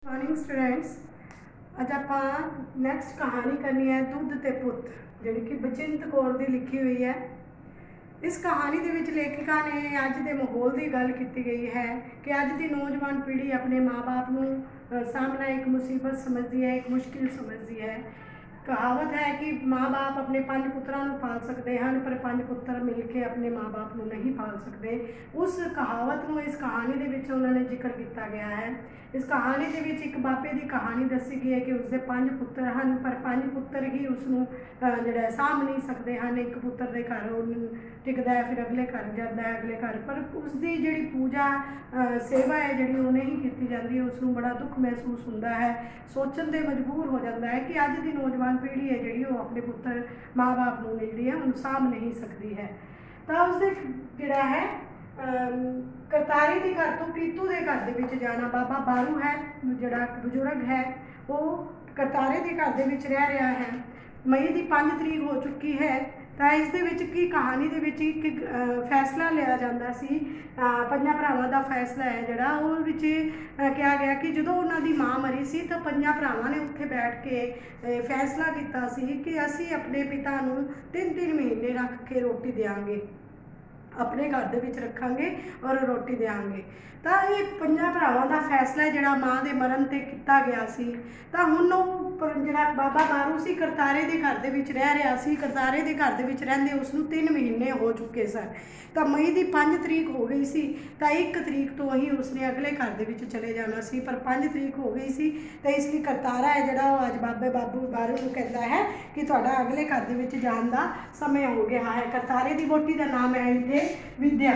Morning students. अज आप next कहानी करनी है दुध ते पुत, जी कि बचिंत कौर की लिखी हुई है। इस कहानी के विच लेखिका ने अज के माहौल की गल की गई है कि अज की नौजवान पीढ़ी अपने माँ बाप को सामना एक मुसीबत समझती है, एक मुश्किल समझती है। कहावत है कि माँ बाप अपने 5 पुत्रों को पाल सकते हैं, पर 5 पुत्र मिल के अपने माँ बाप को नहीं पाल सकते। उस कहावत को इस कहानी के विच उन्होंने जिक्र किया गया है। इस कहानी के विच एक बाबे की कहानी दसी गई है कि उसके 5 पुत्र हैं, पर 5 पुत्र ही उसनों जिहड़ा साਂभ नहीं सकते हैं। एक पुत्र के घर टिकता है, फिर अगले घर जाता है, अगले घर, पर उसकी जी पूजा सेवा है जी वो नहीं की जाती। उसनों बड़ा दुख महसूस होता है, सोचन से मजबूर हो जाता है कि अज की नौजवान पीढ़ी है जी वो अपने पुत्र माँ बाप को जी उन्हें साਂभ नहीं सकती है। तो उसके जोड़ा है करतारी के घर तो प्रीतू के घर के विच जाना। बाबा बारू है जोड़ा बजुर्ग है, वो करतारे के घर के विच रह रहा है। मई की 5 तरीक हो चुकी है। तो इस की कहानी के विच एक फैसला लिया जाता सी, 5 भरावां का फैसला है जोड़ा वो कहा गया कि जो उन्होंने माँ मरी सी तो 5 भरावां ने उत्थे बैठ के फैसला किया सी कि असी अपने पिता को 3-3 महीने रख के रोटी देंगे, अपने घर के विच रखांगे और रोटी देंगे। तो ये 5 भरावां का फैसला जोड़ा माँ के मरण से किया गया सी। तो हुण जोड़ा बाबा बारू सी करतारे के घर के विच रह रहा सी। करतारे के घर के विच रहिंदे उसनूं 3 महीने हो चुके सन। तो मई की 5 तरीक हो गई सी, तो 1 तरीक तो ही उसने अगले घर के विच चले जाना सी, पर 5 तरीक हो गई सी। तो इसलिए करतारा है जोड़ा अज बाबे बाबू बारू को कहता है कि तुहाडा अगले घर के विच जाण दा समय हो गया है। करतारे की वोटी का नाम है इत्थे विद्या।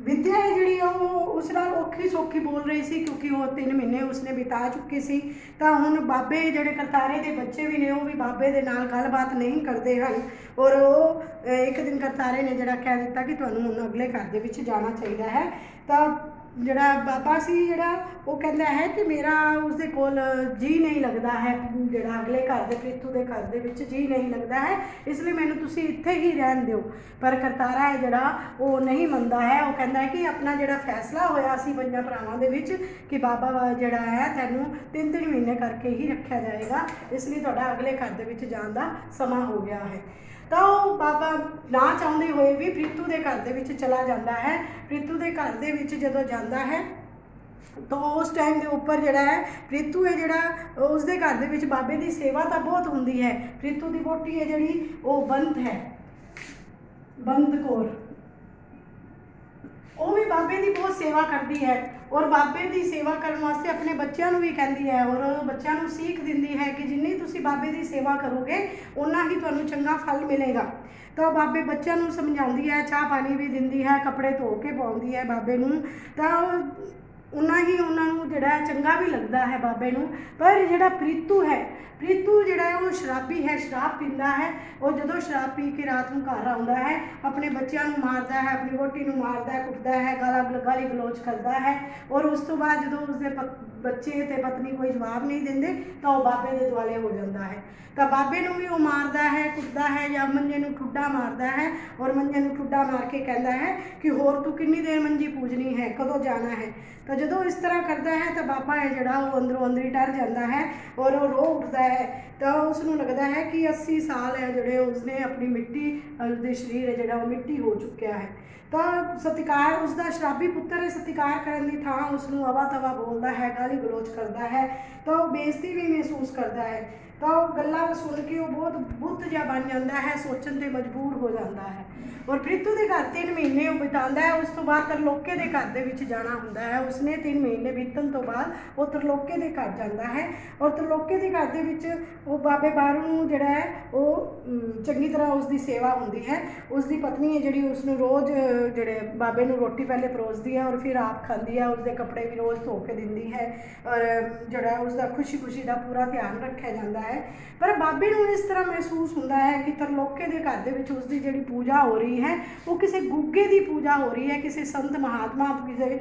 विद्या है जी उस नाल औखी सौखी बोल रही सी क्योंकि वो 3 महीने उसने बिता चुके सी। तो हुण बाबे जोड़े करतारे के बच्चे भी ने वो भी बाबे दे नाल गलबात नहीं करते हैं। और वो एक दिन करतारे ने जोड़ा कह दिता कि तुहानूं हुण अगले घर के विच जाना चाहिए है। तो जोड़ा बाबा सी जोड़ा वो कहता है कि मेरा उसके कोल जी नहीं लगता है, जोड़ा अगले घर के प्रीतू के घर के विच जी नहीं लगता है, इसलिए मैनूं तुसीं इत्थे ही रहन दिओ। पर करतारा है जोड़ा वो नहीं मनता है। वो कहता है कि अपना जोड़ा फैसला होया सी 5 भरावां दे विच कि बाबा जोड़ा है तैनूं 3-3 महीने करके ही रखा जाएगा, इसलिए तुहाडा अगले घर के विच जाण दा समा हो गया है। तो बाबा ना चाहते हुए भी प्रीतू के घर के विच चला जाता है। प्रीतू के घर के विच जदों जाता है तो उस टाइम के उपर जोड़ा है प्रीतू है जोड़ा उसके घर के विच बाबे की सेवा तो बहुत होंदी है। प्रीतू की वोटी है जी वो बंत है, बंत कौर, वो भी बाबे की बहुत सेवा करती है और बाबे की सेवा करने वास्ते अपने बच्चों को भी कहती है और बच्चों को सीख दिंदी है कि जिन्नी तुसी बाबे की सेवा करोगे उन्ना ही तुहानूं चंगा फल मिलेगा। तो बाबे बच्चों को समझाती है, चाह पानी भी दिंदी है, कपड़े धो के पाउंदी है बाबे नूं, तो उन्ना ही उन्होंने जोड़ा चंगा भी लगता है बाबे नूं। पर जोड़ा प्रीतू है, प्रीतू जोड़ा है वो शराबी है, शराब पींदा है और जो शराब पी के रात को घर आता है अपने बच्चों को मारता है, अपनी वोटी को मारता है, कुटता है, गाली गलोच करता है। और उस तो बाद जो उसके बच्चे ते पत्नी कोई जवाब नहीं देंगे तो वह बाबे के दुआले हो जाता है। तो बाबे को भी वो मारता है, कुटता है या मंजे को ठुड्डा मारता है और मंजे को ठुड्डा मार के कहता है कि होर तू कितनी देर मंजी पूजनी है, कदों जाना है। तो जो इस तरह करता है तो बाबा है जोड़ा वो अंदरों अंदरी डर जाता है और वो रो उठता है। तो उसनों लगता है कि 80 साल है जोड़े उसने अपनी मिट्टी उसके शरीर है जोड़ा वो मिट्टी हो चुका है। तो सत्कार उसका शराबी पुत्र है, सत्कार करने की थां उसनों अवा तवा बोलता है, गाली गलोच करता है, तो बेइज्जती भी महसूस करता है। तो गल्लां सुन के वो बहुत बुत जा बन जाता है, सोचन से मजबूर हो जाता है। और प्रीतू के घर 3 महीने बिताता है, उस तो बाद त्रिलोके के घर के विच जाना होंदा है। उसने 3 महीने बीतन तो बाद वो त्रिलोके के घर जाता है और त्रिलोके के घर के विच वो बाबे बारू नूं जिहड़ा है वो चंगी तरह उसकी सेवा होंदी है। उसकी पत्नी है जिहड़ी उसनूं रोज़ जिहड़े बाबे नूं रोटी पहले परोसदी है और फिर आप खांदी है, उसके कपड़े भी रोज़ धो के दिंदी है और जिहड़ा उसका खुशी खुशी का पूरा ध्यान रखा जाता है। पर बाबे नूं इस तरह महसूस होता है कि तरलोके के घर दे विच उसकी जिहड़ी पूजा हो रही है वो किसी गुग्गे की पूजा हो रही है, किसी संत महात्मा किसी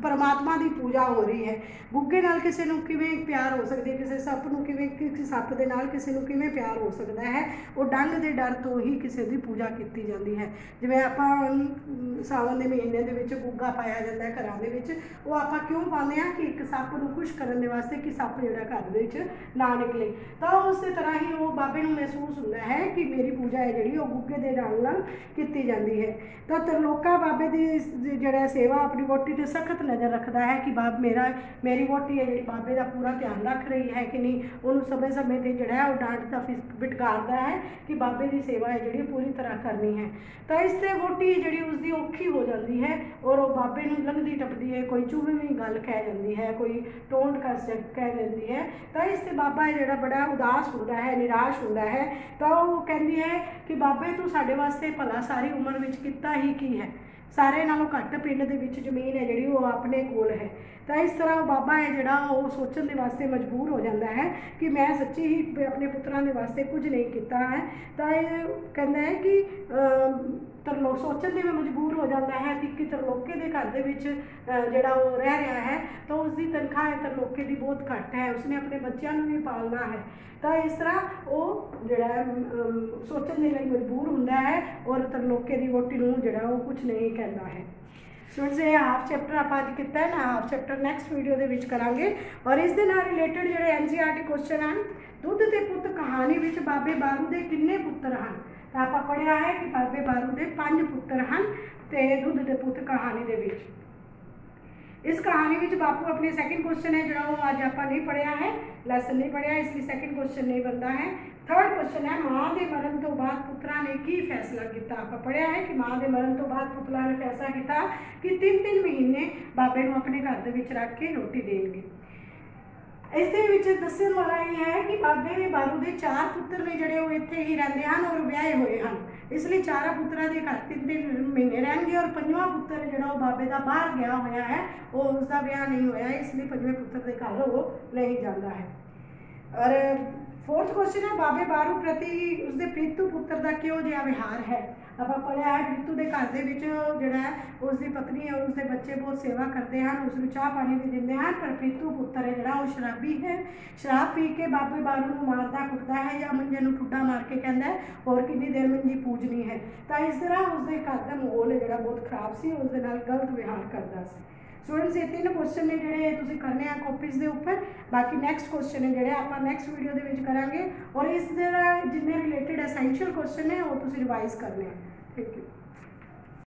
परमात्मा की पूजा हो रही है। गुग्गे नाल किसी नूं किवें प्यार हो सकती है, किसी सप नूं किवें, किसी सप दे नाल किसी नूं किवें प्यार हो सकता है, वो डंग के डर तो ही किसी की पूजा की जाती है। जिवें आपां सावन के महीने दे विच गुग्गा पाया जाता है घरां दे विच, वो आपां क्यों पाਉਂਦੇ आ कि एक सप नूं खुश करन दे वास्ते कि सप जिहड़ा घर दे विच ना निकले। तो उस तरह ही वो बाबे नूं महसूस होता है कि मेरी पूजा है जिहड़ी वो गुग्गे दे नाल कीती जाती है। तो तरलोका बाबे की जिहड़ा सेवा अपनी वोटी ते सख्त नज़र रखता है कि मेरी वोटी है जिहड़ी बाबे का पूरा ध्यान रख रही है कि नहीं, उन्होंने समय समय पर जिहड़ा है वो डांटदा फिटकारदा है कि बाबे की सेवा है जिहड़ी पूरी तरह करनी है। तो इससे वोटी जिहड़ी उसकी औखी हो जाती है और वो बाबे नूं लंघदी टपदी है, कोई चुभवीं गल कह जाती है, कोई टोंट कह देती है। तो इससे बाबा है जिहड़ा बड़ा उदास होता है, निराश होता है। तो वो कहती है कि बाबे तू साडे वास्ते भला सारी उम्र विच कीता ही की है, सारे नालों घट पिंड दे विच जमीन है जिहड़ी वो अपने कोल है। तो इस तरह बाबा है जिहड़ा वो सोचण दे वास्ते मजबूर हो जाता है कि मैं सच्ची ही अपने पुत्रां दे वास्ते कुछ नहीं किया है। तो ये कहता है कि तरलोक सोचण दे मजबूर हो जाता है कि तरलोके के घर दे विच जिहड़ा वो रह रहा है तो उसकी तनख्वाह तरलोके की बहुत घट है, उसने अपने बच्चों भी पालना है। तो इस तरह वो जिहड़ा सोचण दे लई मजबूर होंदा है और तरलोके की वोटी नूं जिहड़ा वो कुछ नहीं कहता है। स्टूडेंट्स ये हाफ चैप्टर आप अज किया है ना, हाफ चैप्टर नैक्सट वीडियो के विच करांगे। और इस दे नाल रिलेटेड जिहड़े NCERT क्वेश्चन हैं, दुध ते पुत कहानी विच बाबे बारू दे किन्ने पुत्र हैं। तो आप पढ़िया है कि बाबे बारू दे 5 पुत्र हैं ते दुध ते पुत कहानी दे विच। इस कहानी में बापू अपने सैकेंड क्वेश्चन है जो अज आप नहीं पढ़िया है, लैसन नहीं पढ़िया, इसलिए सैकेंड क्वेश्चन नहीं बनता है। थर्ड क्वेश्चन है माँ के मरण तो बाद पुत्रा ने की फैसला किया। आप पढ़िया है कि माँ के मरण तो बाद पुत्रा ने फैसला किया कि 3-3 महीने बाबे को अपने घर के रख के रोटी देंगे। इस दसन वाला ये है कि बाबे बारू के 4 पुत्र ने जोड़े वो इतने ही रहते हैं और ब्याहे हुए हैं, इसलिए 4 पुत्रों के घर 3-3 महीने रहेंगे और 5वां पुत्र जो बाबे का बाहर गया हुआ है वो उसका ब्याह नहीं होया, इसलिए 5वें पुत्र के घर वो नहीं जाता है। और फोर्थ क्वेश्चन है बाबे बारू प्रति उसके प्रीतू पुत्र का क्यों जिहा व्यवहार है। आप पढ़िया है प्रीतू के घर जोड़ा उसकी पत्नी है और उसके बच्चे बहुत सेवा करते हैं, उसको चाह पानी भी देते हैं, पर प्रीतू पुत्र है जोड़ा वो शराबी है, शराब पी के बाबे बारू को मारता कुटता है या मंजे में ठुड्डा मार के कहता है और कितनी देर मंजी पूजनी है। तो इस तरह उसके घर का माहौल है जोड़ा बहुत खराब सी, उसके नाल गलत व्यवहार करता सी। स्टूडेंट्स ये 3 क्वेश्चन ने जोड़े तुसीं करने हैं कॉपीज़ के उपर, बाकी नैक्सट क्वेश्चन है जोड़े आप नैक्सट वीडियो के करांगे और इस जिन्ने रिलेटेड एसेंशियल क्वेश्चन है वो तुसीं रिवाइज करने हैं। Thank you.